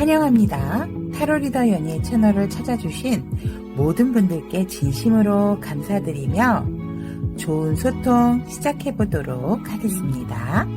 환영합니다. 타로리더 연희의 채널을 찾아주신 모든 분들께 진심으로 감사드리며 좋은 소통 시작해보도록 하겠습니다.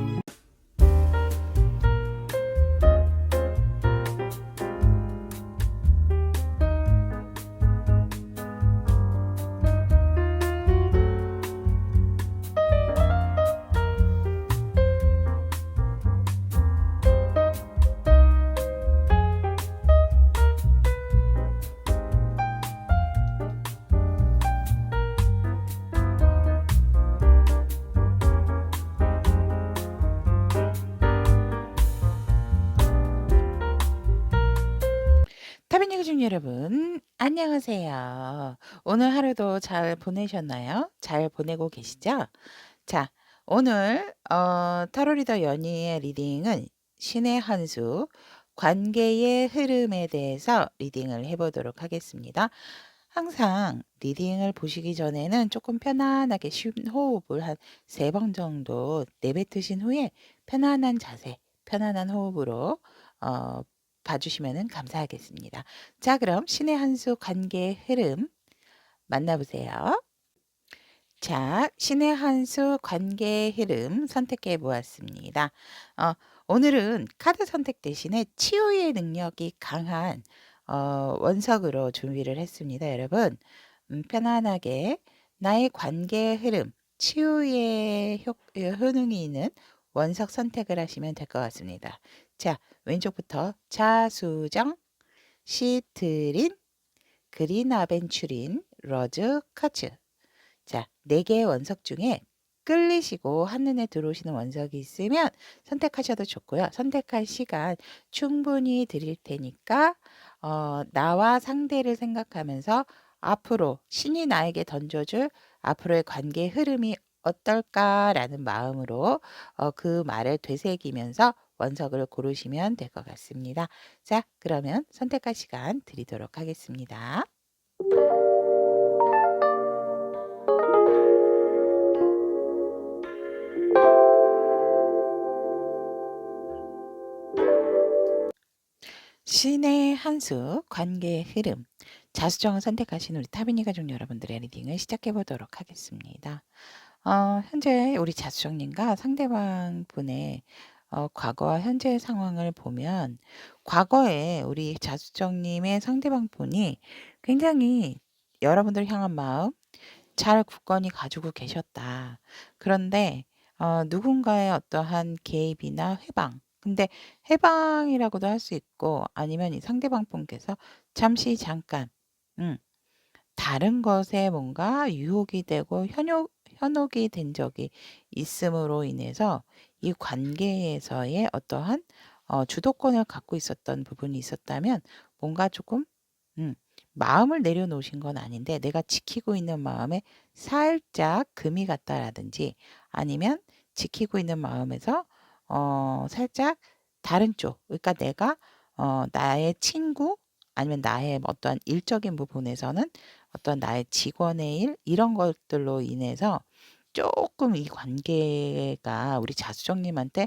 타비니그 중 여러분 안녕하세요. 오늘 하루도 잘 보내셨나요? 잘 보내고 계시죠? 자, 오늘 타로리더 연희의 리딩은 신의 한 수 관계의 흐름에 대해서 리딩을 해보도록 하겠습니다. 항상 리딩을 보시기 전에는 조금 편안하게 쉬운 호흡을 한 3번 정도 내뱉으신 후에 편안한 자세, 편안한 호흡으로 봐주시면 감사하겠습니다. 자, 그럼 신의 한 수 관계의 흐름 만나보세요. 자, 신의 한 수 관계의 흐름 선택해 보았습니다. 오늘은 카드 선택 대신에 치유의 능력이 강한 원석으로 준비를 했습니다. 여러분, 편안하게 나의 관계의 흐름, 치유의 효능이 있는 원석 선택을 하시면 될 것 같습니다. 자, 왼쪽부터 자수정, 시트린, 그린 아벤추린, 러즈 카츠. 자, 4개의 원석 중에 끌리시고 한눈에 들어오시는 원석이 있으면 선택하셔도 좋고요. 선택할 시간 충분히 드릴 테니까 나와 상대를 생각하면서 앞으로 신이 나에게 던져줄 앞으로의 관계의 흐름이 어떨까라는 마음으로 그 말을 되새기면서 원석을 고르시면 될 것 같습니다. 자, 그러면 선택할 시간 드리도록 하겠습니다. 신의 한 수 관계의 흐름 자수정을 선택하신 우리 타비니 가족 여러분들의 리딩을 시작해 보도록 하겠습니다. 현재 우리 자수정님과 상대방 분의 과거와 현재의 상황을 보면 과거에 우리 자수정님의 상대방 분이 굉장히 여러분들 향한 마음 잘 굳건히 가지고 계셨다. 그런데 누군가의 어떠한 개입이나 회방 근데 해방이라고도 할 수 있고 아니면 이 상대방 분께서 잠시 잠깐 다른 것에 뭔가 유혹이 되고 현혹이 된 적이 있음으로 인해서 이 관계에서의 어떠한 주도권을 갖고 있었던 부분이 있었다면 뭔가 조금 마음을 내려놓으신 건 아닌데 내가 지키고 있는 마음에 살짝 금이 갔다라든지 아니면 지키고 있는 마음에서 살짝 다른 쪽 그러니까 내가 나의 친구 아니면 나의 어떠한 일적인 부분에서는 어떤 나의 직원의 일 이런 것들로 인해서 조금 이 관계가 우리 자수정님한테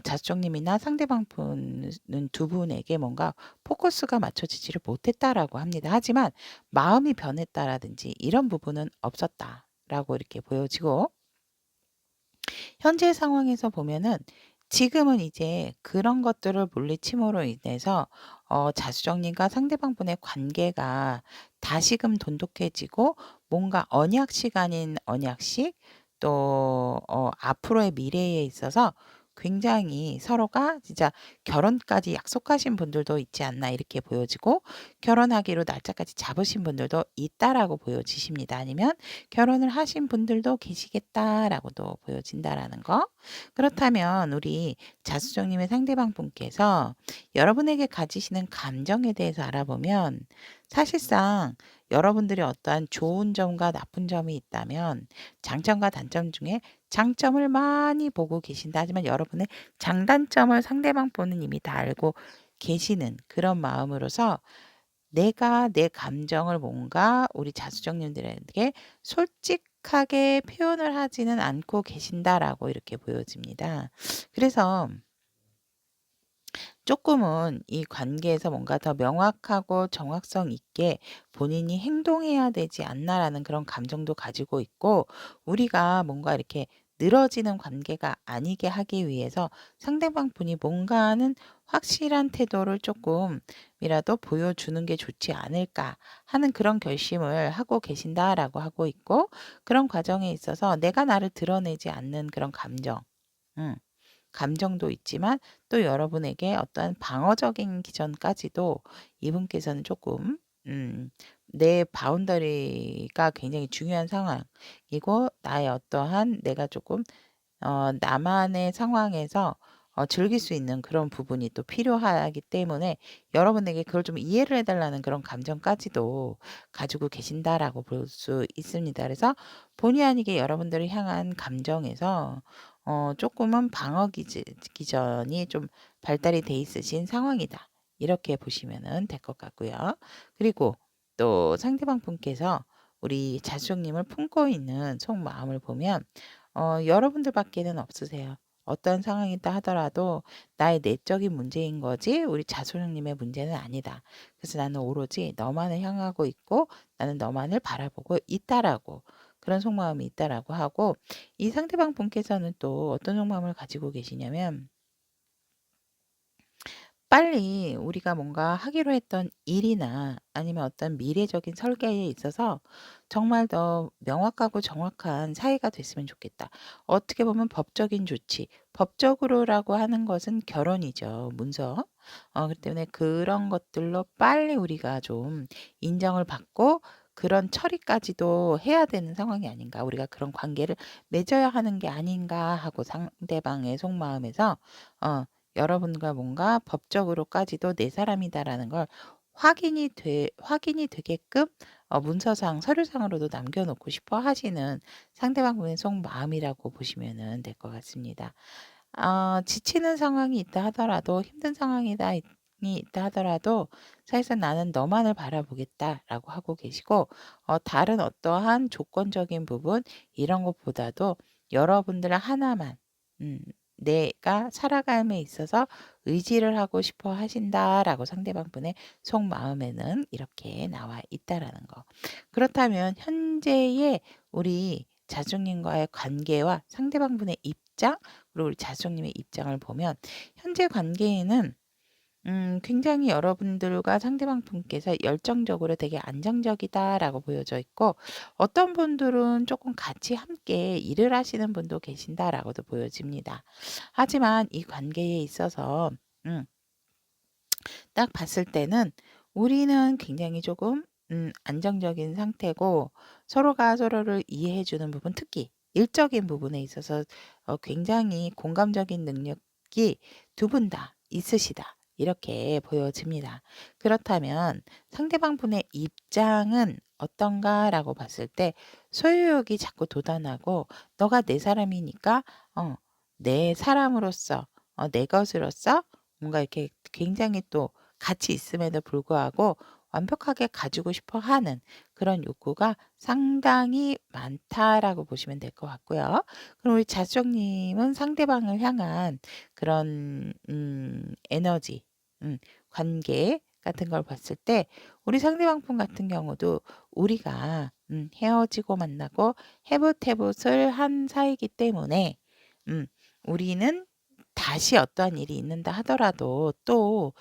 자수정님이나 상대방 분은 두 분에게 뭔가 포커스가 맞춰지지를 못했다라고 합니다. 하지만 마음이 변했다라든지 이런 부분은 없었다라고 이렇게 보여지고 현재 상황에서 보면은 지금은 이제 그런 것들을 물리침으로 인해서 자수정님과 상대방 분의 관계가 다시금 돈독해지고 뭔가 언약식 아닌 언약식 또 앞으로의 미래에 있어서 굉장히 서로가 진짜 결혼까지 약속하신 분들도 있지 않나 이렇게 보여지고 결혼하기로 날짜까지 잡으신 분들도 있다라고 보여지십니다. 아니면 결혼을 하신 분들도 계시겠다라고도 보여진다라는 거. 그렇다면 우리 자수정님의 상대방 분께서 여러분에게 가지시는 감정에 대해서 알아보면 사실상 여러분들이 어떠한 좋은 점과 나쁜 점이 있다면 장점과 단점 중에 장점을 많이 보고 계신다. 하지만 여러분의 장단점을 상대방 분은 이미 다 알고 계시는 그런 마음으로서 내가 내 감정을 뭔가 우리 자수정님들에게 솔직하게 표현을 하지는 않고 계신다라고 이렇게 보여집니다. 그래서 조금은 이 관계에서 뭔가 더 명확하고 정확성 있게 본인이 행동해야 되지 않나라는 그런 감정도 가지고 있고, 우리가 뭔가 이렇게 늘어지는 관계가 아니게 하기 위해서 상대방 분이 뭔가는 확실한 태도를 조금이라도 보여주는 게 좋지 않을까 하는 그런 결심을 하고 계신다라고 하고 있고, 그런 과정에 있어서 내가 나를 드러내지 않는 그런 감정, 음. 감정도 있지만 또 여러분에게 어떠한 방어적인 기전까지도 이분께서는 조금 내 바운더리가 굉장히 중요한 상황이고, 나의 어떠한 내가 조금 나만의 상황에서 즐길 수 있는 그런 부분이 또 필요하기 때문에 여러분에게 그걸 좀 이해를 해 달라는 그런 감정까지도 가지고 계신다라고 볼 수 있습니다. 그래서 본의 아니게 여러분들을 향한 감정에서 조금은 방어 기전이 좀 발달이 돼 있으신 상황이다, 이렇게 보시면은 될 것 같고요. 그리고 또 상대방 분께서 우리 자숙님을 품고 있는 속마음을 보면 여러분들밖에는 없으세요. 어떤 상황이다 하더라도 나의 내적인 문제인 거지 우리 자소령님의 문제는 아니다. 그래서 나는 오로지 너만을 향하고 있고 나는 너만을 바라보고 있다라고, 그런 속마음이 있다라고 하고, 이 상대방 분께서는 또 어떤 속마음을 가지고 계시냐면, 빨리 우리가 뭔가 하기로 했던 일이나 아니면 어떤 미래적인 설계에 있어서 정말 더 명확하고 정확한 사이가 됐으면 좋겠다. 어떻게 보면 법적인 조치, 법적으로라고 하는 것은 결혼이죠, 문서. 그렇기 때문에 그런 것들로 빨리 우리가 좀 인정을 받고 그런 처리까지도 해야 되는 상황이 아닌가. 우리가 그런 관계를 맺어야 하는 게 아닌가 하고, 상대방의 속마음에서 여러분과 뭔가 법적으로까지도 내 사람이다라는 걸 확인이 되게끔 문서상 서류상으로도 남겨 놓고 싶어 하시는 상대방분의 속마음이라고 보시면은 될 것 같습니다. 지치는 상황이 있다 하더라도, 힘든 상황이다 이 있다 하더라도 사실상 '나는 너만을 바라보겠다.'라고 하고 계시고, 다른 어떠한 조건적인 부분 이런 것보다도 여러분들 하나만 음 '내가 살아감에 있어서 의지를 하고 싶어 하신다.'라고 상대방분의 속마음에는 이렇게 나와 있다라는 거. 그렇다면 현재의 우리 자숙님과의 관계와 상대방분의 입장, 그리고 우리 자숙님의 입장을 보면 현재 관계에는 굉장히 여러분들과 상대방 분께서 열정적으로 되게 안정적이다라고 보여져 있고, 어떤 분들은 조금 같이 함께 일을 하시는 분도 계신다라고도 보여집니다. 하지만 이 관계에 있어서 음 딱 봤을 때는 우리는 굉장히 조금 안정적인 상태고, 서로가 서로를 이해해 주는 부분, 특히 일적인 부분에 있어서 굉장히 공감적인 능력이 두 분 다 있으시다, 이렇게 보여집니다. 그렇다면 상대방 분의 입장은 어떤가라고 봤을 때, 소유욕이 자꾸 돋아나고 너가 내 사람이니까 내 사람으로서 내 것으로서 뭔가 이렇게 굉장히 또 같이 있음에도 불구하고 완벽하게 가지고 싶어 하는 그런 욕구가 상당히 많다라고 보시면 될 것 같고요. 그럼 우리 자숙님은 상대방을 향한 그런 에너지, 관계 같은 걸 봤을 때, 우리 상대방 분 같은 경우도 우리가 헤어지고 만나고 해봇해봇을 한 사이이기 때문에 우리는 다시 어떠한 일이 있는다 하더라도 또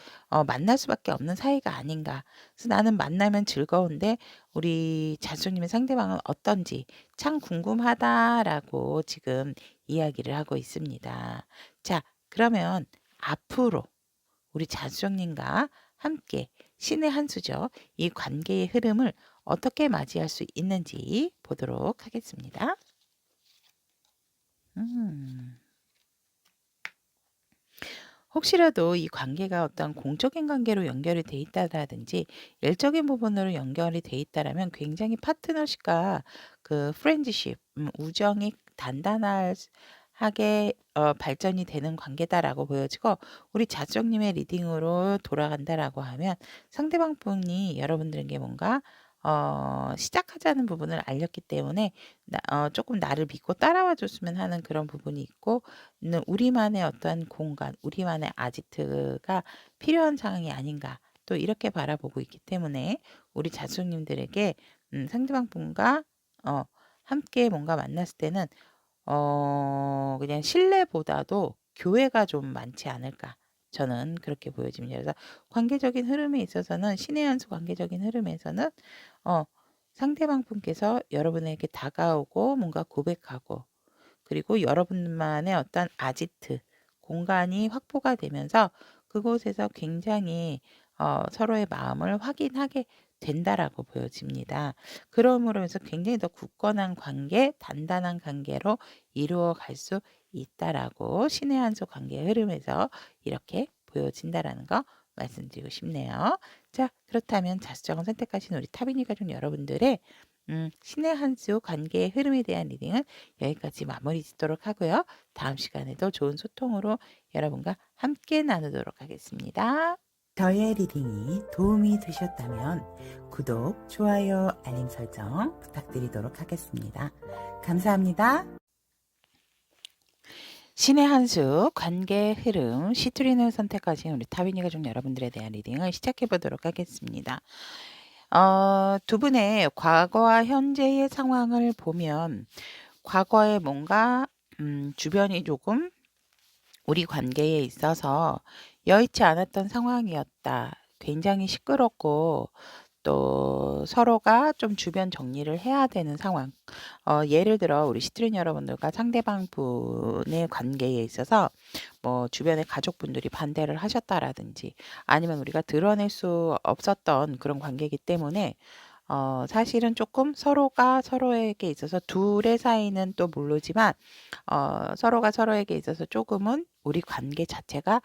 만날 수밖에 없는 사이가 아닌가. 그래서 나는 만나면 즐거운데 우리 자수님의 상대방은 어떤지 참 궁금하다라고 지금 이야기를 하고 있습니다. 자, 그러면 앞으로 우리 자수님과 함께 신의 한 수죠, 이 관계의 흐름을 어떻게 맞이할 수 있는지 보도록 하겠습니다. 음. 혹시라도 이 관계가 어떤 공적인 관계로 연결이 돼 있다라든지 일적인 부분으로 연결이 돼 있다라면 굉장히 파트너십과 그 프렌드십, 우정이 단단하게 발전이 되는 관계다라고 보여지고, 우리 자숙님의 리딩으로 돌아간다라고 하면 상대방 분이 여러분들에게 뭔가 시작하자는 부분을 알렸기 때문에 조금 나를 믿고 따라와 줬으면 하는 그런 부분이 있고, 우리만의 어떠한 공간, 우리만의 아지트가 필요한 상황이 아닌가, 또 이렇게 바라보고 있기 때문에 우리 자수님들에게 상대방 분과 함께 뭔가 만났을 때는 그냥 신뢰보다도 교회가 좀 많지 않을까. 저는 그렇게 보여집니다. 그래서 관계적인 흐름에 있어서는, 신의 한 수 관계적인 흐름에서는 상대방 분께서 여러분에게 다가오고 뭔가 고백하고, 그리고 여러분만의 어떤 아지트 공간이 확보가 되면서 그곳에서 굉장히 서로의 마음을 확인하게 된다라고 보여집니다. 그러므로 해서 굉장히 더 굳건한 관계, 단단한 관계로 이루어 갈 수 있다라고 신의 한 수 관계의 흐름에서 이렇게 보여진다라는 거 말씀드리고 싶네요. 자, 그렇다면 자수정을 선택하신 우리 타비니 가족 여러분들의 신의 한 수 관계의 흐름에 대한 리딩은 여기까지 마무리 짓도록 하고요. 다음 시간에도 좋은 소통으로 여러분과 함께 나누도록 하겠습니다. 저의 리딩이 도움이 되셨다면 구독, 좋아요, 알림 설정 부탁드리도록 하겠습니다. 감사합니다. 신의 한 수 관계의 흐름 시트린을 선택하신 우리 타비니 가족 여러분들에 대한 리딩을 시작해 보도록 하겠습니다. 두 분의 과거와 현재의 상황을 보면 과거에 뭔가 주변이 조금 우리 관계에 있어서 여의치 않았던 상황이었다. 굉장히 시끄럽고 또 서로가 좀 주변 정리를 해야 되는 상황. 예를 들어 우리 시트린 여러분들과 상대방 분의 관계에 있어서 뭐 주변의 가족분들이 반대를 하셨다라든지, 아니면 우리가 드러낼 수 없었던 그런 관계이기 때문에 사실은 조금 서로가 서로에게 있어서 둘의 사이는 또 모르지만 서로가 서로에게 있어서 조금은 우리 관계 자체가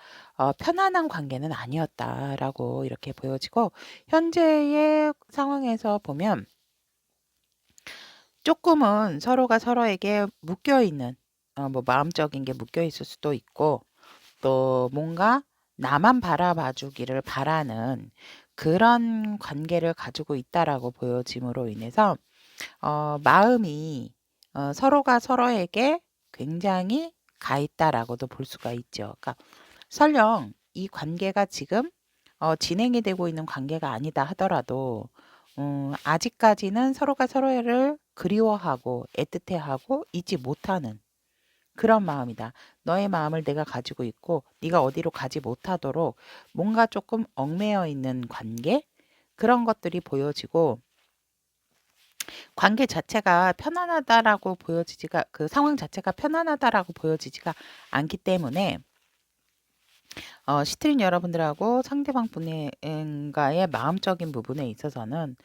편안한 관계는 아니었다라고 이렇게 보여지고, 현재의 상황에서 보면 조금은 서로가 서로에게 묶여 있는 뭐 마음적인 게 묶여 있을 수도 있고, 또 뭔가 나만 바라봐 주기를 바라는 그런 관계를 가지고 있다라고 보여짐으로 인해서 마음이 서로가 서로에게 굉장히 가 있다라고도 볼 수가 있죠. 그러니까 설령 이 관계가 지금 진행이 되고 있는 관계가 아니다 하더라도 아직까지는 서로가 서로를 그리워하고 애틋해하고 잊지 못하는 그런 마음이다. 너의 마음을 내가 가지고 있고 네가 어디로 가지 못하도록 뭔가 조금 얽매여 있는 관계, 그런 것들이 보여지고, 관계 자체가 편안하다라고 보여지지가, 그 상황 자체가 편안하다라고 보여지지가 않기 때문에 시트린 여러분들하고 상대방 분과의 마음적인 부분에 있어서는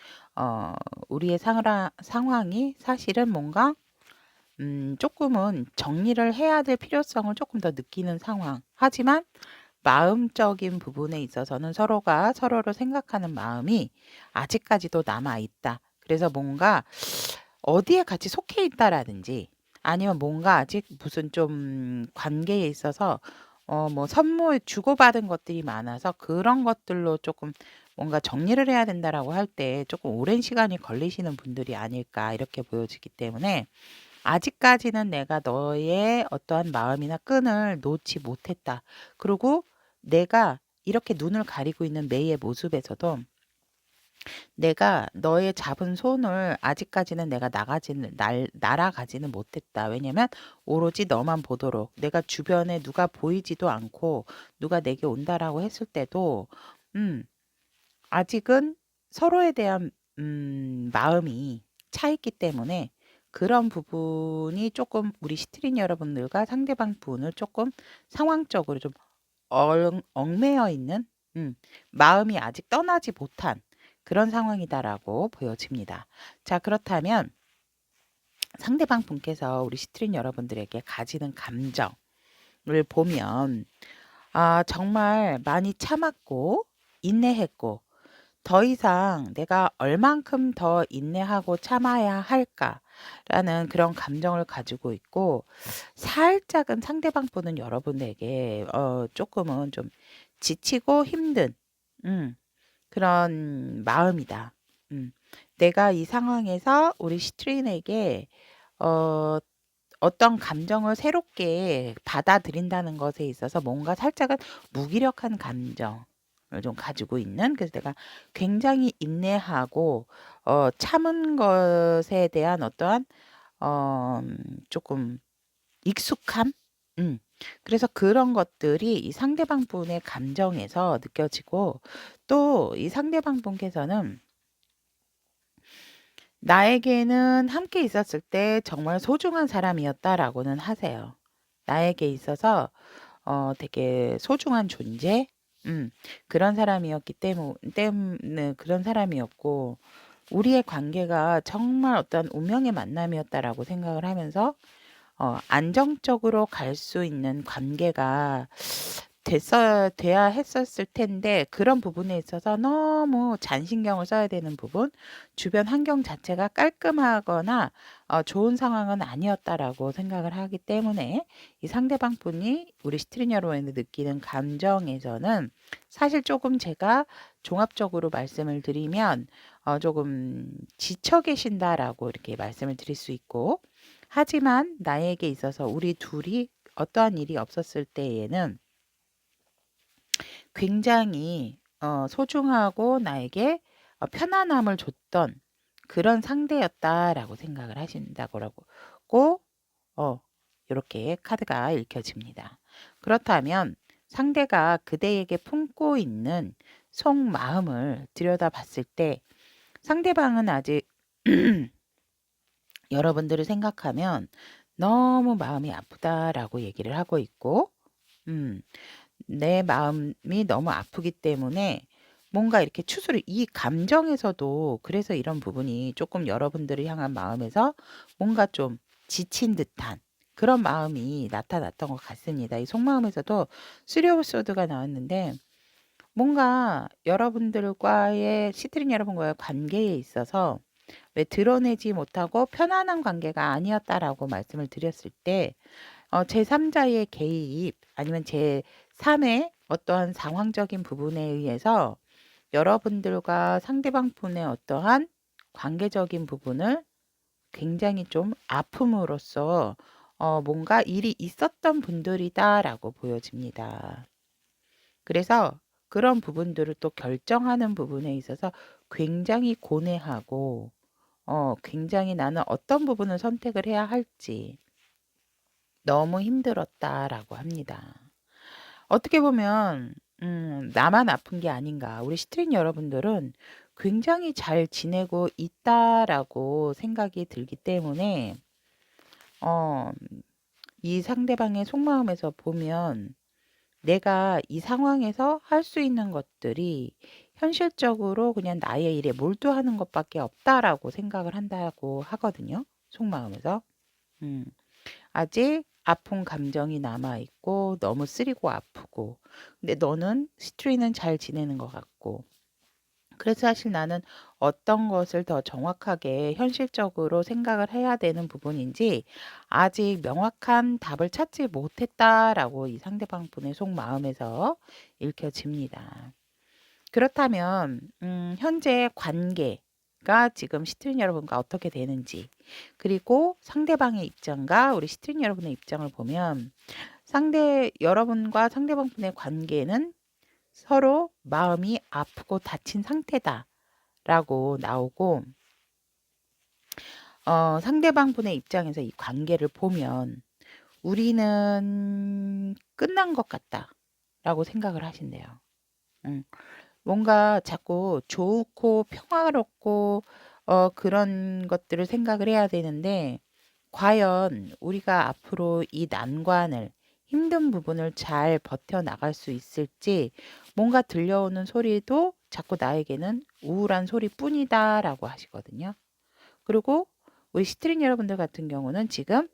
우리의 상황이 사실은 뭔가 조금은 정리를 해야 될 필요성을 조금 더 느끼는 상황. 하지만 마음적인 부분에 있어서는 서로가 서로를 생각하는 마음이 아직까지도 남아 있다. 그래서 뭔가 어디에 같이 속해 있다라든지, 아니면 뭔가 아직 무슨 좀 관계에 있어서 뭐 선물 주고받은 것들이 많아서 그런 것들로 조금 뭔가 정리를 해야 된다라고 할 때 조금 오랜 시간이 걸리시는 분들이 아닐까 이렇게 보여지기 때문에, 아직까지는 내가 너의 어떠한 마음이나 끈을 놓지 못했다. 그리고 내가 이렇게 눈을 가리고 있는 매의 모습에서도 내가 너의 잡은 손을 아직까지는 내가 날아가지는 못했다. 왜냐면 오로지 너만 보도록, 내가 주변에 누가 보이지도 않고 누가 내게 온다라고 했을 때도 아직은 서로에 대한 마음이 차 있기 때문에, 그런 부분이 조금 우리 시트린 여러분들과 상대방 분을 조금 상황적으로 좀 얽매여 있는 마음이 아직 떠나지 못한 그런 상황이다라고 보여집니다. 자, 그렇다면 상대방 분께서 우리 시트린 여러분들에게 가지는 감정을 보면, 정말 많이 참았고 인내했고, 더 이상 내가 얼만큼 더 인내하고 참아야 할까라는 그런 감정을 가지고 있고, 살짝은 상대방 분은 여러분에게 조금은 좀 지치고 힘든 그런 마음이다. 음, 내가 이 상황에서 우리 시트린에게 어 어떤 감정을 새롭게 받아들인다는 것에 있어서 뭔가 살짝은 무기력한 감정을 좀 가지고 있는, 그래서 내가 굉장히 인내하고 참은 것에 대한 어떠한 조금 익숙함? 음. 그래서 그런 것들이 이 상대방 분의 감정에서 느껴지고, 또 이 상대방 분께서는 나에게는 함께 있었을 때 정말 소중한 사람이었다라고는 하세요. 나에게 있어서 되게 소중한 존재? 그런 사람이었기 때문에 그런 사람이었고, 우리의 관계가 정말 어떤 운명의 만남이었다라고 생각을 하면서 안정적으로 갈 수 있는 관계가 돼야 했었을 텐데, 그런 부분에 있어서 너무 잔신경을 써야 되는 부분, 주변 환경 자체가 깔끔하거나 좋은 상황은 아니었다라고 생각을 하기 때문에, 이 상대방 분이 우리 시트린 여러분이 느끼는 감정에서는 사실 조금 제가 종합적으로 말씀을 드리면 조금 지쳐 계신다라고 이렇게 말씀을 드릴 수 있고, 하지만 나에게 있어서 우리 둘이 어떠한 일이 없었을 때에는 굉장히 소중하고 나에게 편안함을 줬던 그런 상대였다라고 생각을 하신다고 어, 이렇게 카드가 읽혀집니다. 그렇다면 상대가 그대에게 품고 있는 속마음을 들여다봤을 때, 상대방은 아직 여러분들을 생각하면 너무 마음이 아프다라고 얘기를 하고 있고, 음, 내 마음이 너무 아프기 때문에 뭔가 이렇게 이 감정에서도, 그래서 이런 부분이 조금 여러분들을 향한 마음에서 뭔가 좀 지친 듯한 그런 마음이 나타났던 것 같습니다. 이 속마음에서도 쓰리 오브 소드가 나왔는데, 뭔가 여러분들과의 시트린 여러분과의 관계에 있어서 왜 드러내지 못하고 편안한 관계가 아니었다라고 말씀을 드렸을 때, 제3자의 개입 아니면 제3의 어떠한 상황적인 부분에 의해서 여러분들과 상대방 분의 어떠한 관계적인 부분을 굉장히 좀 아픔으로써 뭔가 일이 있었던 분들이다라고 보여집니다. 그래서 그런 부분들을 또 결정하는 부분에 있어서 굉장히 고뇌하고 굉장히 나는 어떤 부분을 선택을 해야 할지 너무 힘들었다라고 합니다. 어떻게 보면 나만 아픈 게 아닌가. 우리 시트린 여러분들은 굉장히 잘 지내고 있다라고 생각이 들기 때문에 어, 이 상대방의 속마음에서 보면 내가 이 상황에서 할 수 있는 것들이 현실적으로 그냥 나의 일에 몰두하는 것밖에 없다라고 생각을 한다고 하거든요. 속마음에서. 음. 아직 아픈 감정이 남아있고 너무 쓰리고 아프고, 근데 너는 시트리는 잘 지내는 것 같고, 그래서 사실 나는 어떤 것을 더 정확하게 현실적으로 생각을 해야 되는 부분인지 아직 명확한 답을 찾지 못했다라고 이 상대방 분의 속마음에서 읽혀집니다. 그렇다면 현재 관계가 지금 시트린 여러분과 어떻게 되는지, 그리고 상대방의 입장과 우리 시트린 여러분의 입장을 보면 여러분과 상대방 분의 관계는 서로 마음이 아프고 다친 상태다라고 나오고, 상대방 분의 입장에서 이 관계를 보면 우리는 끝난 것 같다라고 생각을 하신대요. 뭔가 자꾸 좋고 평화롭고 그런 것들을 생각을 해야 되는데, 과연 우리가 앞으로 이 난관을, 힘든 부분을 잘 버텨나갈 수 있을지, 뭔가 들려오는 소리도 자꾸 나에게는 우울한 소리뿐이다라고 하시거든요. 그리고 우리 시트린 여러분들 같은 경우는 지금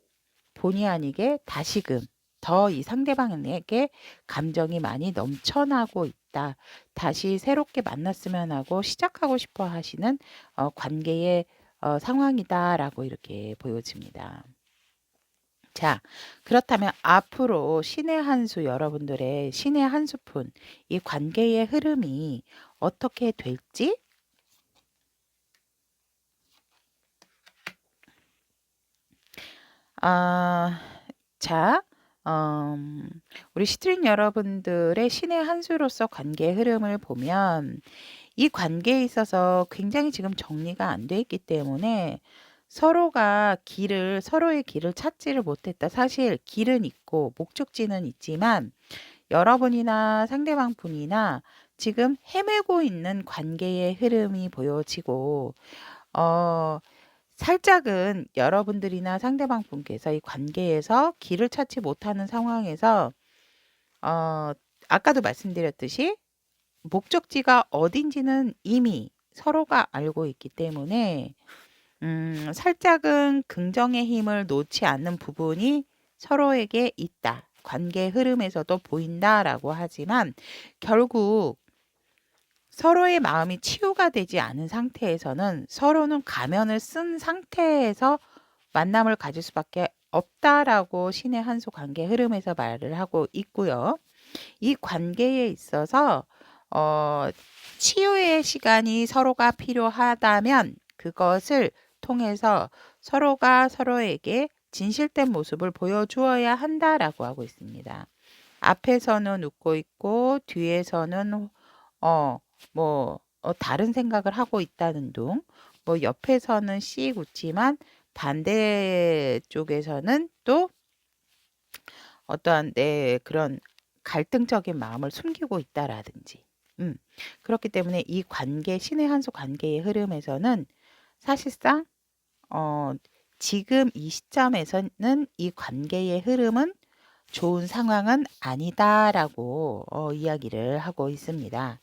본의 아니게 다시금 더 이 상대방에게 감정이 많이 넘쳐나고 있다. 다시 새롭게 만났으면 하고 시작하고 싶어 하시는 관계의 상황이다라고 이렇게 보여집니다. 자, 그렇다면 앞으로 신의 한 수, 여러분들의 신의 한 수푼, 이 관계의 흐름이 어떻게 될지 아 자 우리 시트린 여러분들의 신의 한 수로서 관계의 흐름을 보면 이 관계에 있어서 굉장히 지금 정리가 안 돼 있기 때문에 서로의 길을 찾지를 못했다. 사실 길은 있고 목적지는 있지만 여러분이나 상대방 분이나 지금 헤매고 있는 관계의 흐름이 보여지고 어 살짝은 여러분들이나 상대방 분께서 이 관계에서 길을 찾지 못하는 상황에서 어 아까도 말씀드렸듯이 목적지가 어딘지는 이미 서로가 알고 있기 때문에 살짝은 긍정의 힘을 놓지 않는 부분이 서로에게 있다. 관계 흐름에서도 보인다라고 하지만 결국 서로의 마음이 치유가 되지 않은 상태에서는 서로는 가면을 쓴 상태에서 만남을 가질 수밖에 없다라고 신의 한 수 관계 흐름에서 말을 하고 있고요. 이 관계에 있어서 어, 치유의 시간이 서로가 필요하다면 그것을 통해서 서로가 서로에게 진실된 모습을 보여주어야 한다라고 하고 있습니다. 앞에서는 웃고 있고 뒤에서는 다른 생각을 하고 있다는 둥, 뭐 옆에서는 씩 웃지만 반대쪽에서는 또 어떠한 내 그런 갈등적인 마음을 숨기고 있다라든지. 그렇기 때문에 이 관계, 신의 한 수 관계의 흐름에서는 사실상 어, 지금 이 시점에서는 이 관계의 흐름은 좋은 상황은 아니다라고 이야기를 하고 있습니다.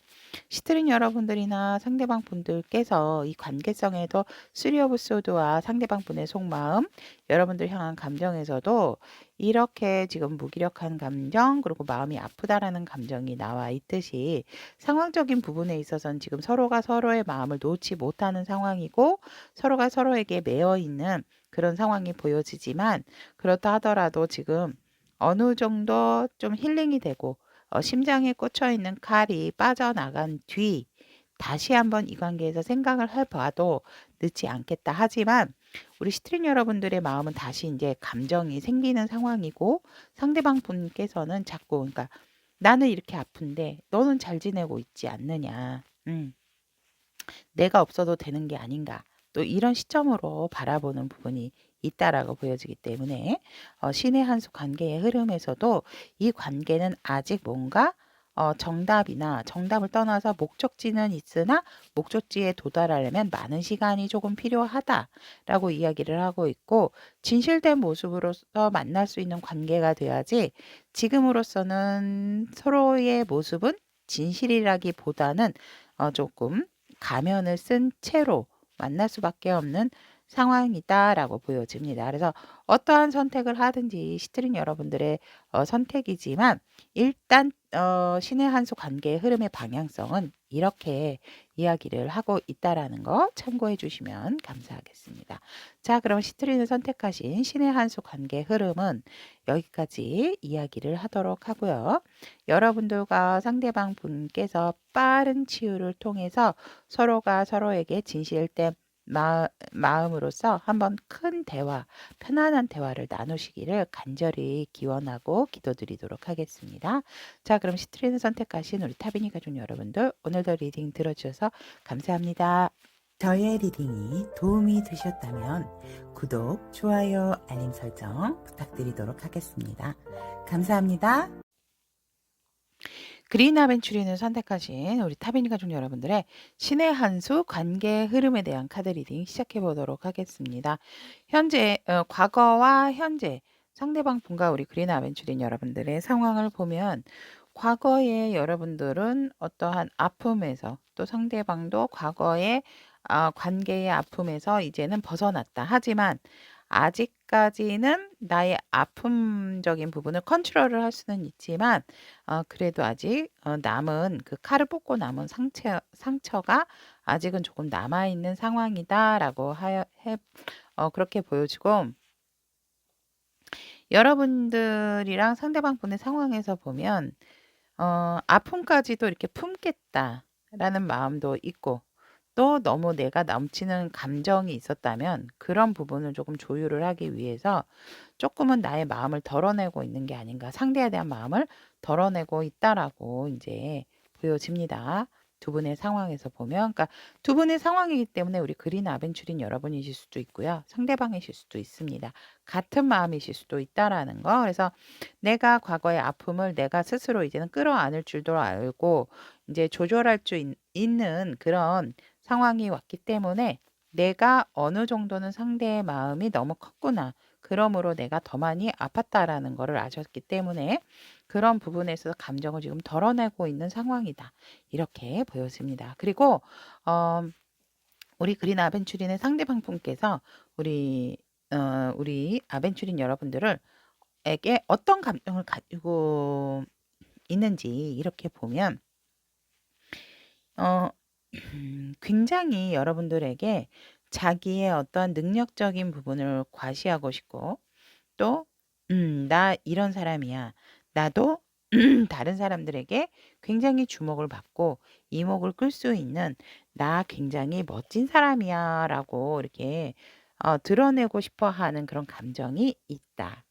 시트린 여러분들이나 상대방 분들께서 이 관계성에도 쓰리 오브 소드와 상대방 분의 속마음, 여러분들 향한 감정에서도 이렇게 지금 무기력한 감정, 그리고 마음이 아프다라는 감정이 나와 있듯이 상황적인 부분에 있어서는 지금 서로가 서로의 마음을 놓지 못하는 상황이고 서로가 서로에게 매여 있는 그런 상황이 보여지지만 그렇다 하더라도 지금 어느 정도 좀 힐링이 되고 심장에 꽂혀 있는 칼이 빠져나간 뒤 다시 한번 이 관계에서 생각을 해봐도 늦지 않겠다 하지만 우리 시트린 여러분들의 마음은 다시 이제 감정이 생기는 상황이고 상대방 분께서는 자꾸 그러니까 나는 이렇게 아픈데 너는 잘 지내고 있지 않느냐. 내가 없어도 되는 게 아닌가. 또 이런 시점으로 바라보는 부분이 있다라고 보여지기 때문에 신의 한 수 관계의 흐름에서도 이 관계는 아직 뭔가 정답을 떠나서 목적지는 있으나 목적지에 도달하려면 많은 시간이 조금 필요하다라고 이야기를 하고 있고 진실된 모습으로서 만날 수 있는 관계가 돼야지 지금으로서는 서로의 모습은 진실이라기보다는 조금 가면을 쓴 채로 만날 수밖에 없는 상황이다라고 보여집니다. 그래서 어떠한 선택을 하든지 시트린 여러분들의 선택이지만 일단 신의 한 수 관계의 흐름의 방향성은 이렇게 이야기를 하고 있다라는 거 참고해 주시면 감사하겠습니다. 자, 그럼 시트린을 선택하신 신의 한 수 관계 흐름은 여기까지 이야기를 하도록 하고요. 여러분들과 상대방 분께서 빠른 치유를 통해서 서로가 서로에게 진실된 마음으로서 한번 큰 대화, 편안한 대화를 나누시기를 간절히 기원하고 기도드리도록 하겠습니다. 자, 그럼 시트린을 선택하신 우리 타비니 가족 여러분들 오늘도 리딩 들어주셔서 감사합니다. 저의 리딩이 도움이 되셨다면 구독, 좋아요, 알림 설정 부탁드리도록 하겠습니다. 감사합니다. 그린 아벤추리를 선택하신 우리 타비니 가족 여러분들의 신의 한 수 관계 흐름에 대한 카드 리딩 시작해 보도록 하겠습니다. 현재 과거와 현재 상대방 분과 우리 그린 아벤추린 여러분들의 상황을 보면 과거에 여러분들은 어떠한 아픔에서 또 상대방도 과거의 관계의 아픔에서 이제는 벗어났다. 하지만 아직까지는 나의 아픔적인 부분을 컨트롤을 할 수는 있지만 그래도 아직 남은 그 칼을 뽑고 남은 상처가 아직은 조금 남아있는 상황이다라고 그렇게 보여지고 여러분들이랑 상대방 분의 상황에서 보면 아픔까지도 이렇게 품겠다라는 마음도 있고 또 너무 내가 넘치는 감정이 있었다면 그런 부분을 조금 조율을 하기 위해서 조금은 나의 마음을 덜어내고 있는 게 아닌가, 상대에 대한 마음을 덜어내고 있다라고 이제 보여집니다. 두 분의 상황에서 보면, 그러니까 두 분의 상황이기 때문에 우리 그린 아벤처린 여러분이실 수도 있고요. 상대방이실 수도 있습니다. 같은 마음이실 수도 있다라는 거. 그래서 내가 과거의 아픔을 내가 스스로 이제는 끌어안을 줄도 알고 이제 조절할 수 있는 그런 상황이 왔기 때문에 내가 어느 정도는 상대의 마음이 너무 컸구나. 그러므로 내가 더 많이 아팠다라는 거를 아셨기 때문에 그런 부분에서 감정을 지금 덜어내고 있는 상황이다. 이렇게 보여집니다. 그리고 어, 우리 그린 아벤추린의 상대방 분께서 우리 아벤추린 여러분들을 에게 어떤 감정을 가지고 있는지 이렇게 보면 어, 굉장히 여러분들에게 자기의 어떤 능력적인 부분을 과시하고 싶고 또 나 이런 사람이야. 나도 다른 사람들에게 굉장히 주목을 받고 이목을 끌 수 있는 나 굉장히 멋진 사람이야라고 이렇게 드러내고 싶어 하는 그런 감정이 있다.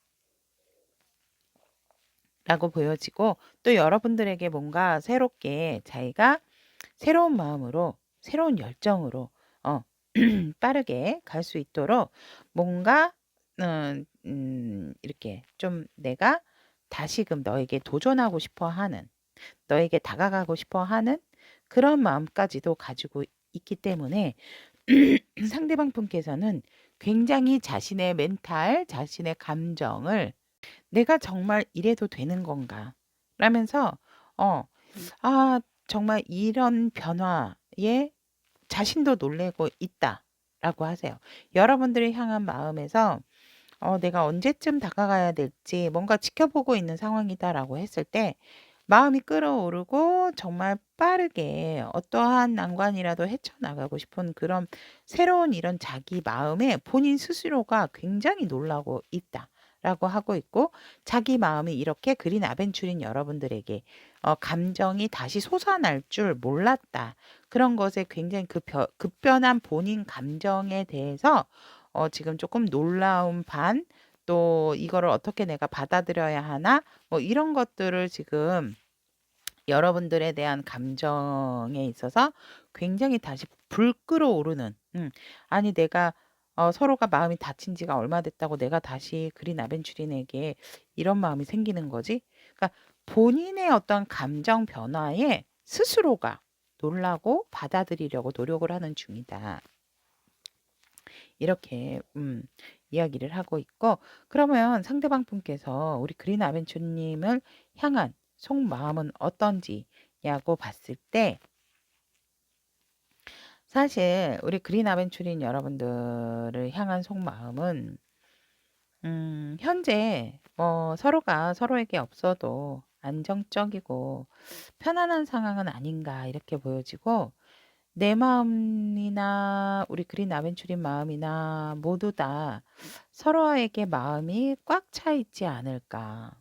라고 보여지고 또 여러분들에게 뭔가 새롭게 자기가 새로운 마음으로 새로운 열정으로 어, 빠르게 갈 수 있도록 뭔가 이렇게 좀 내가 다시금 너에게 도전하고 싶어 하는 너에게 다가가고 싶어 하는 그런 마음까지도 가지고 있기 때문에 상대방 분께서는 굉장히 자신의 멘탈, 자신의 감정을 내가 정말 이래도 되는 건가? 라면서 어, 아, 정말 이런 변화에 자신도 놀래고 있다라고 하세요. 여러분들을 향한 마음에서 내가 언제쯤 다가가야 될지 뭔가 지켜보고 있는 상황이다라고 했을 때 마음이 끓어오르고 정말 빠르게 어떠한 난관이라도 헤쳐나가고 싶은 그런 새로운 이런 자기 마음에 본인 스스로가 굉장히 놀라고 있다라고 하고 있고 자기 마음이 이렇게 그린 아벤추린 여러분들에게 감정이 다시 솟아날 줄 몰랐다. 그런 것에 굉장히 급변한 본인 감정에 대해서 지금 조금 놀라운 반, 또 이거를 어떻게 내가 받아들여야 하나, 뭐 이런 것들을 지금 여러분들에 대한 감정에 있어서 굉장히 다시 불 끓어오르는, 아니 내가 서로가 마음이 다친 지가 얼마 됐다고 내가 다시 그린 아벤추린에게 이런 마음이 생기는 거지? 그러니까 본인의 어떤 감정 변화에 스스로가 놀라고 받아들이려고 노력을 하는 중이다. 이렇게 이야기를 하고 있고 그러면 상대방 분께서 우리 그린 아벤처님을 향한 속마음은 어떤지냐고 봤을 때 사실 우리 그린 아벤처린 여러분들을 향한 속마음은 현재 뭐 서로가 서로에게 없어도 안정적이고 편안한 상황은 아닌가 이렇게 보여지고 내 마음이나 우리 그린 아벤처린 마음이나 모두 다 서로에게 마음이 꽉 차 있지 않을까.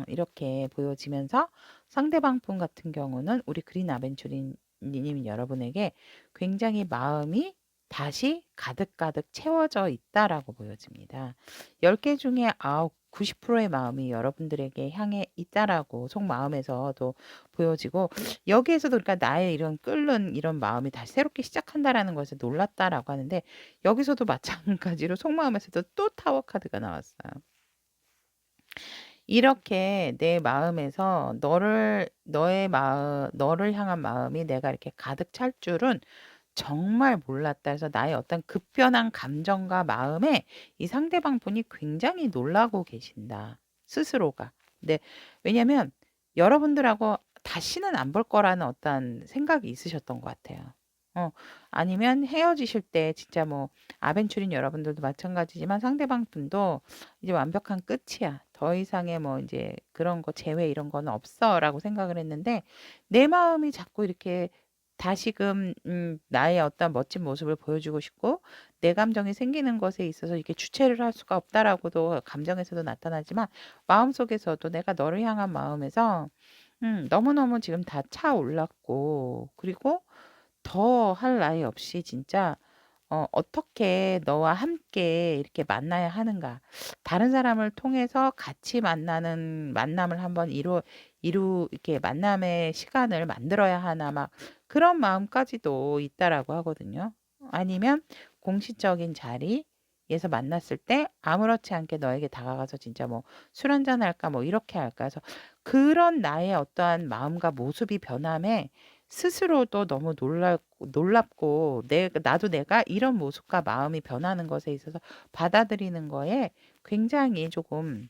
이렇게 보여지면서 상대방 분 같은 경우는 우리 그린 아벤처린 님 여러분에게 굉장히 마음이 다시 가득가득 채워져 있다라고 보여집니다. 10개 중에 90%의 마음이 여러분들에게 향해 있다라고 속마음에서도 보여지고 여기에서도 그러니까 나의 이런 끓는 이런 마음이 다시 새롭게 시작한다라는 것에 놀랐다라고 하는데 여기서도 마찬가지로 속마음에서도 또 타워 카드가 나왔어요. 이렇게 내 마음에서 너를 향한 마음이 내가 이렇게 가득 찰 줄은 정말 몰랐다 해서 나의 어떤 급변한 감정과 마음에 이 상대방 분이 굉장히 놀라고 계신다. 스스로가. 네. 왜냐면 여러분들하고 다시는 안 볼 거라는 어떤 생각이 있으셨던 것 같아요. 아니면 헤어지실 때 진짜 뭐 아벤추린 여러분들도 마찬가지지만 상대방 분도 이제 완벽한 끝이야. 더 이상의 뭐 이제 그런 거 재회 이런 거는 없어라고 생각을 했는데 내 마음이 자꾸 이렇게 다시금 나의 어떤 멋진 모습을 보여주고 싶고 내 감정이 생기는 것에 있어서 이렇게 주체를 할 수가 없다라고도 감정에서도 나타나지만 마음속에서도 내가 너를 향한 마음에서 너무너무 지금 다 차올랐고 그리고 더 할 나위 없이 진짜 어떻게 너와 함께 이렇게 만나야 하는가. 다른 사람을 통해서 같이 만나는 만남을 한번 이렇게 만남의 시간을 만들어야 하나 막 그런 마음까지도 있다라고 하거든요. 아니면 공식적인 자리에서 만났을 때 아무렇지 않게 너에게 다가가서 진짜 뭐 술 한잔 할까 뭐 이렇게 할까 해서 그런 나의 어떠한 마음과 모습이 변함에 스스로도 너무 놀랍고 나도 내가 이런 모습과 마음이 변하는 것에 있어서 받아들이는 거에 굉장히 조금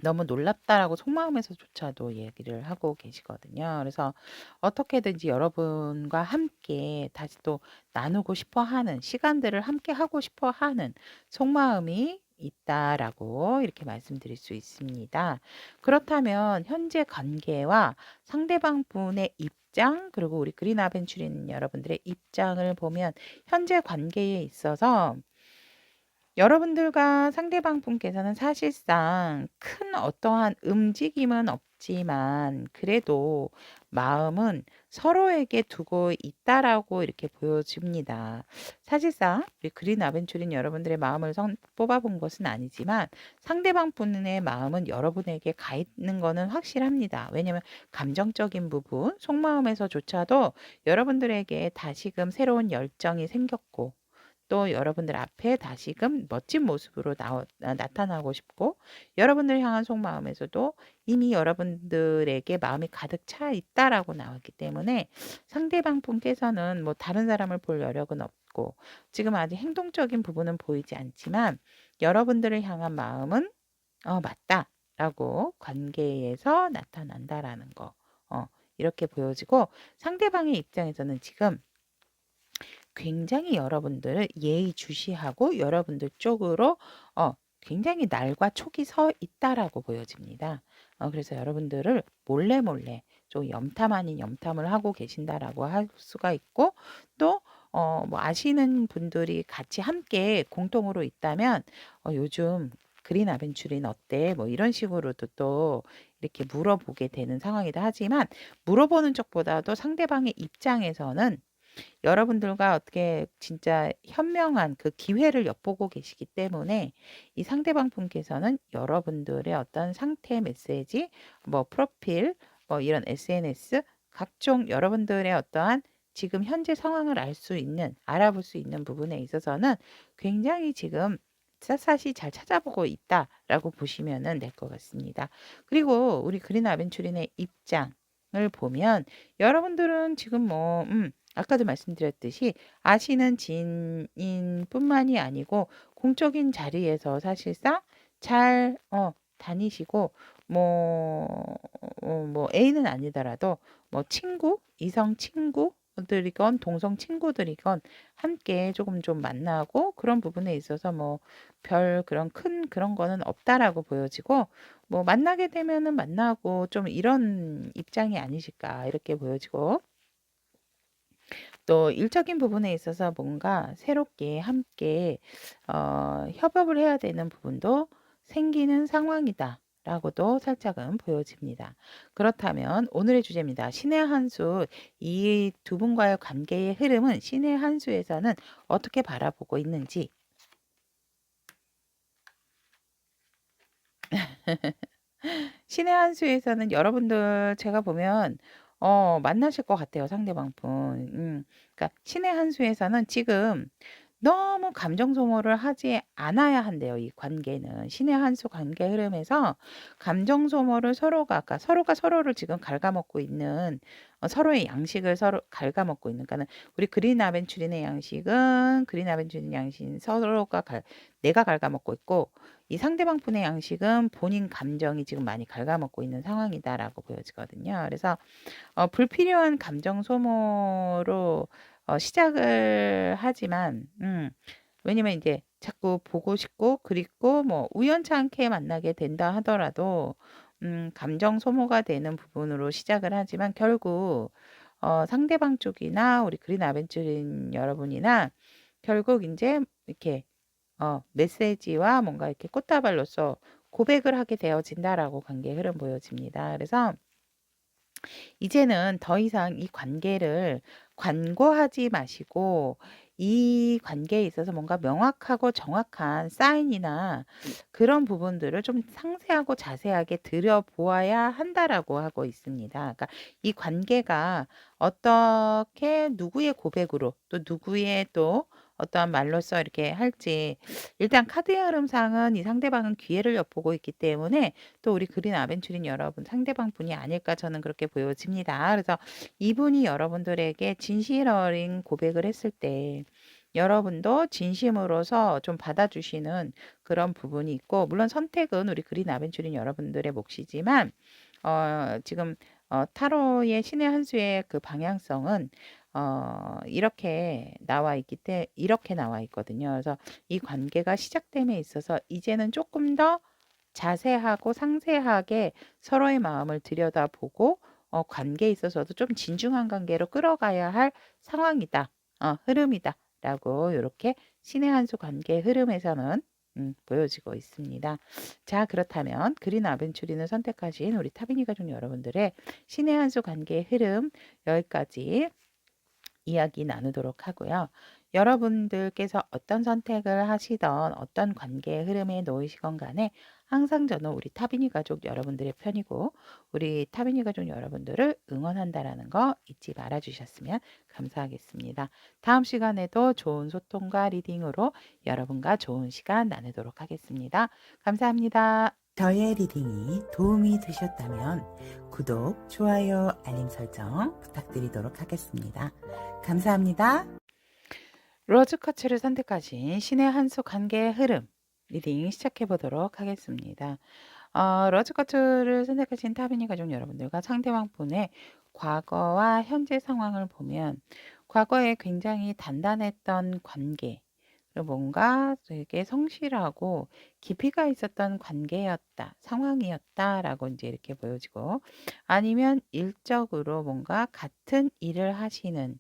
너무 놀랍다라고 속마음에서조차도 얘기를 하고 계시거든요. 그래서 어떻게든지 여러분과 함께 다시 또 나누고 싶어 하는 시간들을 함께 하고 싶어 하는 속마음이 있다라고 이렇게 말씀드릴 수 있습니다. 그렇다면 현재 관계와 상대방 분의 입장 그리고 우리 그린 아벤츄린 여러분들의 입장을 보면 현재 관계에 있어서 여러분들과 상대방 분께서는 사실상 큰 어떠한 움직임은 없지만 그래도 마음은 서로에게 두고 있다라고 이렇게 보여집니다. 사실상 우리 그린 아벤츄린 여러분들의 마음을 뽑아본 것은 아니지만 상대방 분의 마음은 여러분에게 가 있는 거는 확실합니다. 왜냐하면 감정적인 부분, 속마음에서조차도 여러분들에게 다시금 새로운 열정이 생겼고 또 여러분들 앞에 다시금 멋진 모습으로 나타나고 싶고 여러분들 향한 속마음에서도 이미 여러분들에게 마음이 가득 차 있다라고 나왔기 때문에 상대방 분께서는 뭐 다른 사람을 볼 여력은 없고 지금 아직 행동적인 부분은 보이지 않지만 여러분들을 향한 마음은 맞다라고 관계에서 나타난다라는 거 이렇게 보여지고 상대방의 입장에서는 지금 굉장히 여러분들을 예의주시하고 여러분들 쪽으로 굉장히 날과 촉이 서 있다라고 보여집니다. 그래서 여러분들을 몰래 좀 염탐 아닌 염탐을 하고 계신다라고 할 수가 있고 또 뭐 아시는 분들이 같이 함께 공통으로 있다면 요즘 그린 아벤츄린 어때? 뭐 이런 식으로도 또 이렇게 물어보게 되는 상황이다 하지만 물어보는 쪽보다도 상대방의 입장에서는 여러분들과 어떻게 진짜 현명한 그 기회를 엿보고 계시기 때문에 이 상대방 분께서는 여러분들의 어떤 상태 메시지, 뭐 프로필, 뭐 이런 SNS 각종 여러분들의 어떠한 지금 현재 상황을 알아볼 수 있는 부분에 있어서는 굉장히 지금 샅샅이 잘 찾아보고 있다라고 보시면 될 것 같습니다. 그리고 우리 그린 아벤츄린의 입장을 보면 여러분들은 지금 뭐 아까도 말씀드렸듯이 아시는 지인뿐만이 아니고 공적인 자리에서 사실상 잘 다니시고 뭐 애인은 아니더라도 뭐 친구, 이성 친구들이건 동성 친구들이건 함께 조금 좀 만나고 그런 부분에 있어서 뭐 별 그런 큰 그런 거는 없다라고 보여지고 뭐 만나게 되면은 만나고 좀 이런 입장이 아니실까 이렇게 보여지고 또 일적인 부분에 있어서 뭔가 새롭게 함께 협업을 해야 되는 부분도 생기는 상황이다. 라고도 살짝은 보여집니다. 그렇다면 오늘의 주제입니다. 신의 한 수, 이 두 분과의 관계의 흐름은 신의 한 수에서는 어떻게 바라보고 있는지 신의 한 수에서는 여러분들 제가 보면 만나실 것 같아요. 상대방 분. 그러니까 신의 한 수에서는 지금 너무 감정 소모를 하지 않아야 한대요. 이 관계는. 신의 한 수 관계 흐름에서 감정 소모를 서로가 서로를 지금 갉아먹고 있는 서로의 양식을 서로 갉아먹고 있는 그러니까는 우리 그린 아벤츄린의 양식은 그린 아벤츄린 양식 내가 갉아먹고 있고 이 상대방 분의 양식은 본인 감정이 지금 많이 갉아먹고 있는 상황이다라고 보여지거든요. 그래서 불필요한 감정 소모로 시작을 하지만 왜냐면 이제 자꾸 보고 싶고 그리고 뭐 우연찮게 만나게 된다 하더라도 감정 소모가 되는 부분으로 시작을 하지만 결국 상대방 쪽이나 우리 그린 아벤처린 여러분이나 결국 이제 이렇게 메시지와 뭔가 이렇게 꽃다발로서 고백을 하게 되어진다라고 관계 흐름 보여집니다. 그래서 이제는 더 이상 이 관계를 관고하지 마시고 이 관계에 있어서 뭔가 명확하고 정확한 사인이나 그런 부분들을 좀 상세하고 자세하게 들여보아야 한다라고 하고 있습니다. 그러니까 이 관계가 어떻게 누구의 고백으로 또 누구의 또 어떠한 말로써 이렇게 할지 일단 카드의 흐름상은 이 상대방은 기회를 엿보고 있기 때문에 또 우리 그린 아벤처린 여러분 상대방 분이 아닐까 저는 그렇게 보여집니다. 그래서 이분이 여러분들에게 진실 어린 고백을 했을 때 여러분도 진심으로서 좀 받아주시는 그런 부분이 있고 물론 선택은 우리 그린 아벤처린 여러분들의 몫이지만 지금 타로의 신의 한 수의 그 방향성은 이렇게 나와 있거든요. 그래서 이 관계가 시작됨에 있어서 이제는 조금 더 자세하고 상세하게 서로의 마음을 들여다보고 관계에 있어서도 좀 진중한 관계로 끌어가야 할 상황이다. 흐름이다. 라고 이렇게 신의 한 수 관계의 흐름에서는 보여지고 있습니다. 자, 그렇다면 그린 아벤추리를 선택하신 우리 타비니 가족 여러분들의 신의 한 수 관계의 흐름 여기까지 이야기 나누도록 하고요. 여러분들께서 어떤 선택을 하시던 어떤 관계의 흐름에 놓이시건 간에 항상 저는 우리 타비니 가족 여러분들의 편이고 우리 타비니 가족 여러분들을 응원한다라는 거 잊지 말아 주셨으면 감사하겠습니다. 다음 시간에도 좋은 소통과 리딩으로 여러분과 좋은 시간 나누도록 하겠습니다. 감사합니다. 저의 리딩이 도움이 되셨다면 구독, 좋아요, 알림 설정 부탁드리도록 하겠습니다. 감사합니다. 로즈커츠를 선택하신 신의 한 수 관계의 흐름 리딩 시작해 보도록 하겠습니다. 로즈커츠를 선택하신 타비니 가족 여러분들과 상대방 분의 과거와 현재 상황을 보면 과거에 굉장히 단단했던 관계 그리고 뭔가 되게 성실하고 깊이가 있었던 관계였다, 상황이었다라고 이제 이렇게 보여지고 아니면 일적으로 뭔가 같은 일을 하시는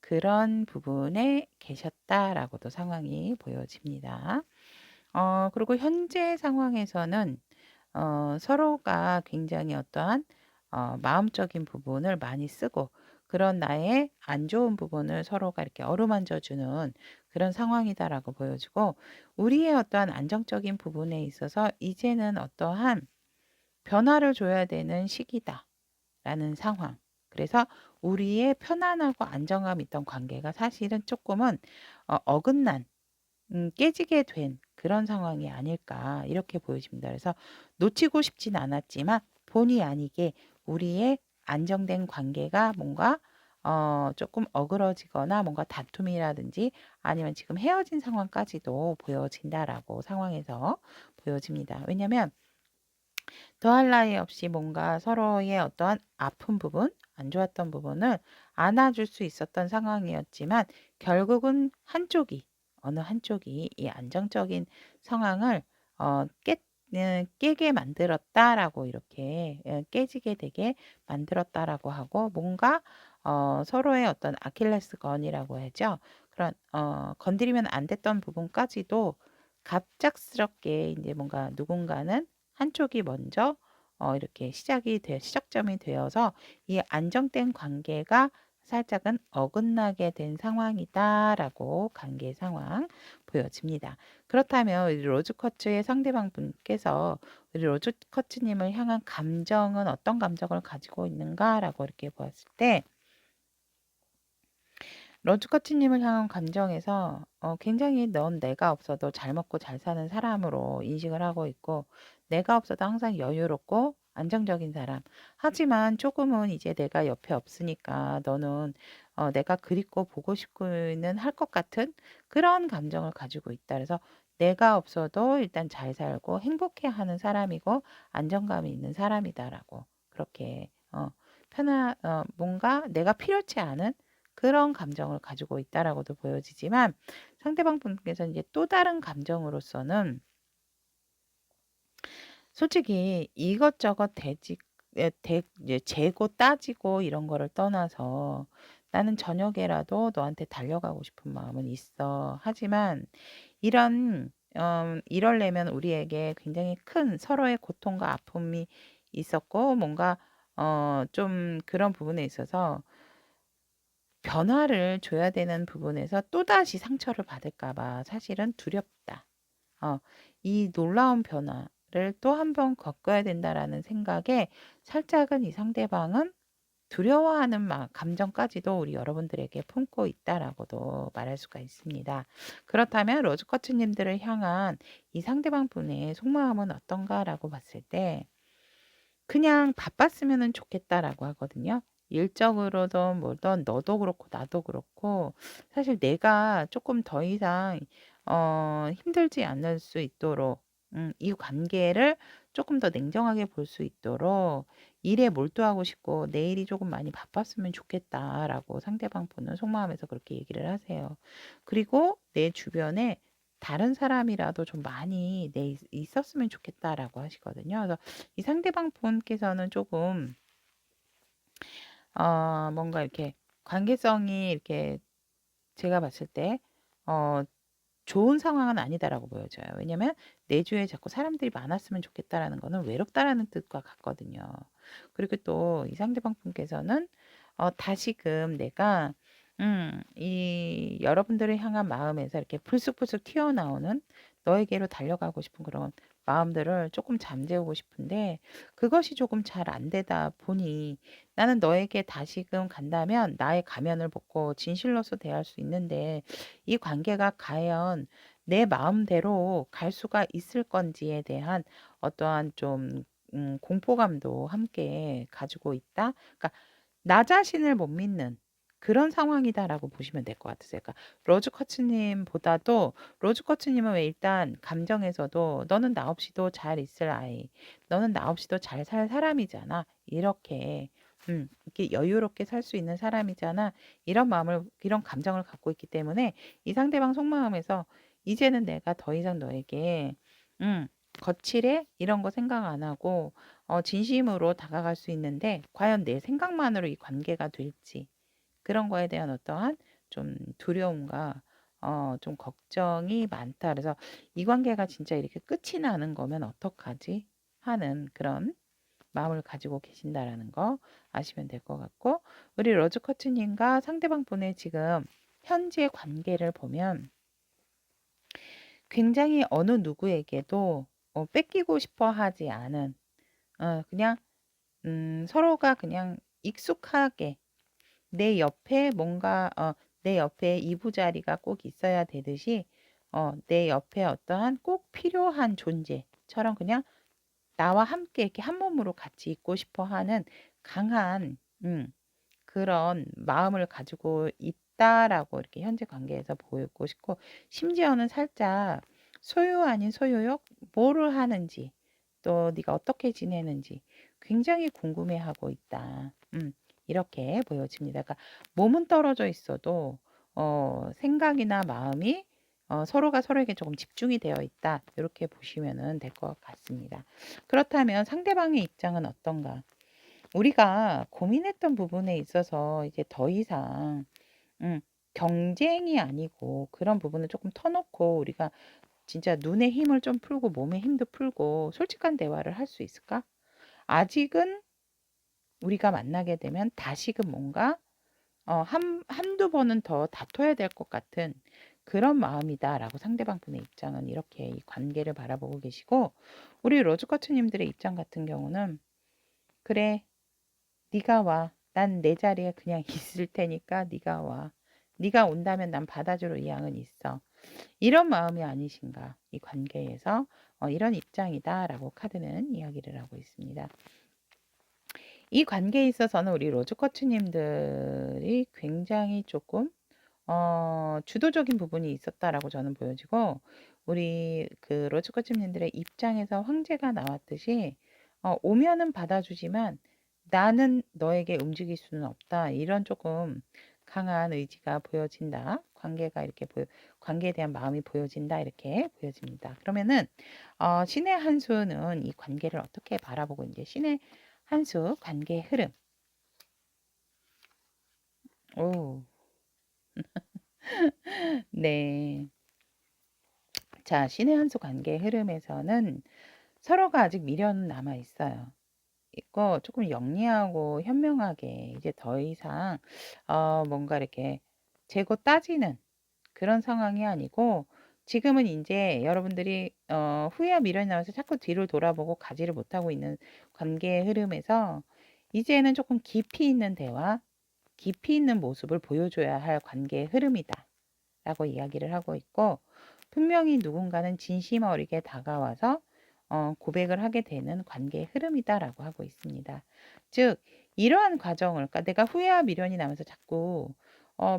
그런 부분에 계셨다라고도 상황이 보여집니다. 그리고 현재 상황에서는 서로가 굉장히 어떠한 마음적인 부분을 많이 쓰고 그런 나의 안 좋은 부분을 서로가 이렇게 어루만져 주는 그런 상황이다라고 보여지고 우리의 어떠한 안정적인 부분에 있어서 이제는 어떠한 변화를 줘야 되는 시기다라는 상황. 그래서 우리의 편안하고 안정감 있던 관계가 사실은 조금은 어긋난 깨지게 된 그런 상황이 아닐까 이렇게 보여집니다. 그래서 놓치고 싶진 않았지만 본의 아니게 우리의 안정된 관계가 뭔가 조금 어그러지거나 뭔가 다툼이라든지 아니면 지금 헤어진 상황까지도 보여진다라고 상황에서 보여집니다. 왜냐하면 더할 나위 없이 뭔가 서로의 어떠한 아픈 부분, 안 좋았던 부분을 안아줄 수 있었던 상황이었지만 결국은 어느 한쪽이 이 안정적인 상황을 깨게 만들었다라고 이렇게 깨지게 되게 만들었다라고 하고 뭔가 서로의 어떤 아킬레스건이라고 하죠. 그런 건드리면 안 됐던 부분까지도 갑작스럽게 이제 뭔가 누군가는 한쪽이 먼저 이렇게 시작점이 되어서 이 안정된 관계가 살짝은 어긋나게 된 상황이다라고 관계 상황 보여집니다. 그렇다면 우리 로즈커츠의 상대방 분께서 우리 로즈커츠님을 향한 감정은 어떤 감정을 가지고 있는가라고 이렇게 보았을 때 런치커치님을 향한 감정에서 굉장히 넌 내가 없어도 잘 먹고 잘 사는 사람으로 인식을 하고 있고 내가 없어도 항상 여유롭고 안정적인 사람. 하지만 조금은 이제 내가 옆에 없으니까 너는 내가 그립고 보고 싶고는 할 것 같은 그런 감정을 가지고 있다. 그래서 내가 없어도 일단 잘 살고 행복해하는 사람이고 안정감이 있는 사람이다라고 그렇게 뭔가 내가 필요치 않은 그런 감정을 가지고 있다라고도 보여지지만 상대방 분께서 이제 또 다른 감정으로서는 솔직히 이것저것 이제 재고 따지고 이런 거를 떠나서 나는 저녁에라도 너한테 달려가고 싶은 마음은 있어. 하지만 이러려면 우리에게 굉장히 큰 서로의 고통과 아픔이 있었고 뭔가 좀 그런 부분에 있어서 변화를 줘야 되는 부분에서 또다시 상처를 받을까 봐 사실은 두렵다. 어, 이 놀라운 변화를 또 한 번 겪어야 된다라는 생각에 살짝은 이 상대방은 두려워하는 감정까지도 우리 여러분들에게 품고 있다라고도 말할 수가 있습니다. 그렇다면 로즈커츠님들을 향한 이 상대방 분의 속마음은 어떤가라고 봤을 때 그냥 바빴으면 좋겠다라고 하거든요. 일적으로든 뭐든 너도 그렇고 나도 그렇고 사실 내가 조금 더 이상 힘들지 않을 수 있도록 이 관계를 조금 더 냉정하게 볼 수 있도록 일에 몰두하고 싶고 내일이 조금 많이 바빴으면 좋겠다라고 상대방 분은 속마음에서 그렇게 얘기를 하세요. 그리고 내 주변에 다른 사람이라도 좀 많이 있었으면 좋겠다라고 하시거든요. 그래서 이 상대방 분께서는 조금 뭔가 이렇게 관계성이 이렇게 제가 봤을 때 어, 좋은 상황은 아니다라고 보여져요. 왜냐면 내 주위에 자꾸 사람들이 많았으면 좋겠다라는 거는 외롭다라는 뜻과 같거든요. 그리고 또 이 상대방 분께서는 다시금 내가 이 여러분들을 향한 마음에서 이렇게 불쑥불쑥 튀어나오는 너에게로 달려가고 싶은 그런 마음들을 조금 잠재우고 싶은데 그것이 조금 잘 안 되다 보니 나는 너에게 다시금 간다면 나의 가면을 벗고 진실로서 대할 수 있는데 이 관계가 과연 내 마음대로 갈 수가 있을 건지에 대한 어떠한 좀 공포감도 함께 가지고 있다. 그러니까 나 자신을 못 믿는 그런 상황이다라고 보시면 될 것 같으세요. 그러니까 로즈커츠님보다도 로즈커츠님은 왜 일단 감정에서도 너는 나 없이도 잘 있을 아이, 너는 나 없이도 잘 살 사람이잖아. 이렇게 여유롭게 살 수 있는 사람이잖아. 이런 마음을, 이런 감정을 갖고 있기 때문에 이 상대방 속마음에서 이제는 내가 더 이상 너에게, 거칠해? 이런 거 생각 안 하고, 진심으로 다가갈 수 있는데, 과연 내 생각만으로 이 관계가 될지, 그런 거에 대한 어떠한 좀 두려움과, 좀 걱정이 많다. 그래서 이 관계가 진짜 이렇게 끝이 나는 거면 어떡하지? 하는 그런 마음을 가지고 계신다라는 거 아시면 될 것 같고, 우리 러즈커츠님과 상대방 분의 지금 현재 관계를 보면 굉장히 어느 누구에게도 뺏기고 싶어 하지 않은, 그냥 서로가 그냥 익숙하게 내 옆에 뭔가 내 옆에 이부자리가 꼭 있어야 되듯이 내 옆에 어떠한 꼭 필요한 존재처럼 그냥 나와 함께 이렇게 한 몸으로 같이 있고 싶어 하는 강한 그런 마음을 가지고 있다라고 이렇게 현재 관계에서 보이고 싶고 심지어는 살짝 소유 아닌 소유욕 뭐를 하는지 또 네가 어떻게 지내는지 굉장히 궁금해하고 있다. 이렇게 보여집니다. 그러니까 몸은 떨어져 있어도 생각이나 마음이 서로가 서로에게 조금 집중이 되어 있다. 이렇게 보시면 될 것 같습니다. 그렇다면 상대방의 입장은 어떤가? 우리가 고민했던 부분에 있어서 이제 더 이상 음, 경쟁이 아니고 그런 부분을 조금 터놓고 우리가 진짜 눈에 힘을 좀 풀고 몸에 힘도 풀고 솔직한 대화를 할 수 있을까? 아직은 우리가 만나게 되면 다시금 뭔가 한두 번은 더 다퉈야 될 것 같은 그런 마음이다라고 상대방 분의 입장은 이렇게 이 관계를 바라보고 계시고 우리 로즈커츠님들의 입장 같은 경우는 그래 네가 와. 난 내 자리에 그냥 있을 테니까 네가 와. 네가 온다면 난 받아줄 의향은 있어. 이런 마음이 아니신가. 이 관계에서 이런 입장이다라고 카드는 이야기를 하고 있습니다. 이 관계에 있어서는 우리 로즈커츠님들이 굉장히 조금 주도적인 부분이 있었다라고 저는 보여지고 우리 그 로즈커츠님들의 입장에서 황제가 나왔듯이 오면은 받아주지만 나는 너에게 움직일 수는 없다. 이런 조금 강한 의지가 보여진다. 관계에 대한 마음이 보여진다. 이렇게 보여집니다. 그러면은 신의 한 수는 이 관계를 어떻게 바라보고 이제 신의 한 수 관계의 흐름. 오, 네. 자, 신의 한 수 관계의 흐름에서는 서로가 아직 미련은 남아 있어요. 있고 조금 영리하고 현명하게 이제 더 이상 뭔가 이렇게 재고 따지는 그런 상황이 아니고 지금은 인제 여러분들이 후회와 미련이 나면서 자꾸 뒤를 돌아보고 가지를 못하고 있는 관계의 흐름에서 이제는 쪼끔 깊이 있는 대화, 깊이 있는 모습을 보여줘야 할 관계의 흐름이다라고 이야기를 하고 있고, 분명히 누군가는 진심 어리게 다가와서 고백을 하게 되는 관계의 흐름이다라고 하고 있습니다. 즉 이러한 과정을, 그러니까 내가 후회와 미련이 나면서 자꾸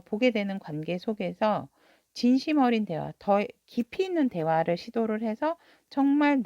보게 되는 관계 속에서 진심 어린 대화, 더 깊이 있는 대화를 시도를 해서 정말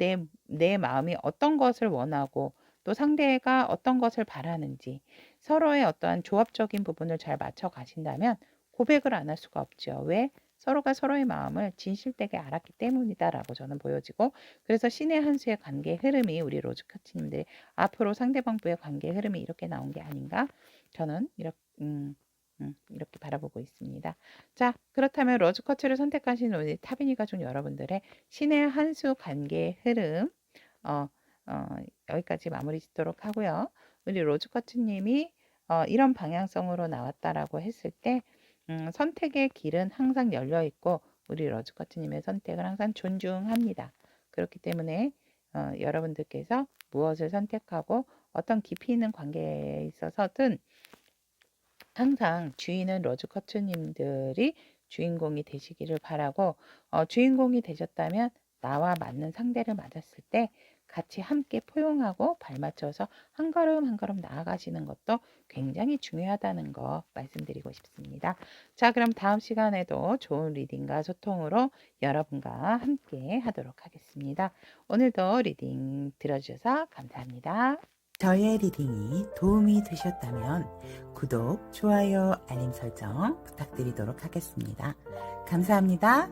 내 마음이 어떤 것을 원하고 또 상대가 어떤 것을 바라는지 서로의 어떠한 조합적인 부분을 잘 맞춰 가신다면 고백을 안 할 수가 없죠. 왜? 서로가 서로의 마음을 진실되게 알았기 때문이다라고 저는 보여지고, 그래서 신의 한 수의 관계 흐름이 우리 로즈 코치님들이 앞으로 상대방과의 관계 흐름이 이렇게 나온 게 아닌가, 저는 이렇게 바라보고 있습니다. 자, 그렇다면 로즈 코치를 선택하신 우리 타비니 가족 여러분들의 신의 한 수 관계의 흐름 어, 여기까지 마무리 짓도록 하고요. 우리 로즈 코치님이 이런 방향성으로 나왔다라고 했을 때 선택의 길은 항상 열려 있고 우리 로즈 코치님의 선택을 항상 존중합니다. 그렇기 때문에 여러분들께서 무엇을 선택하고 어떤 깊이 있는 관계에 있어서든 항상 주인은 로즈 코치님들이 주인공이 되시기를 바라고, 주인공이 되셨다면 나와 맞는 상대를 맞았을 때 같이 함께 포용하고 발맞춰서 한 걸음 한 걸음 나아가시는 것도 굉장히 중요하다는 거 말씀드리고 싶습니다. 자, 그럼 다음 시간에도 좋은 리딩과 소통으로 여러분과 함께 하도록 하겠습니다. 오늘도 리딩 들어주셔서 감사합니다. 저의 리딩이 도움이 되셨다면 구독, 좋아요, 알림 설정 부탁드리도록 하겠습니다. 감사합니다.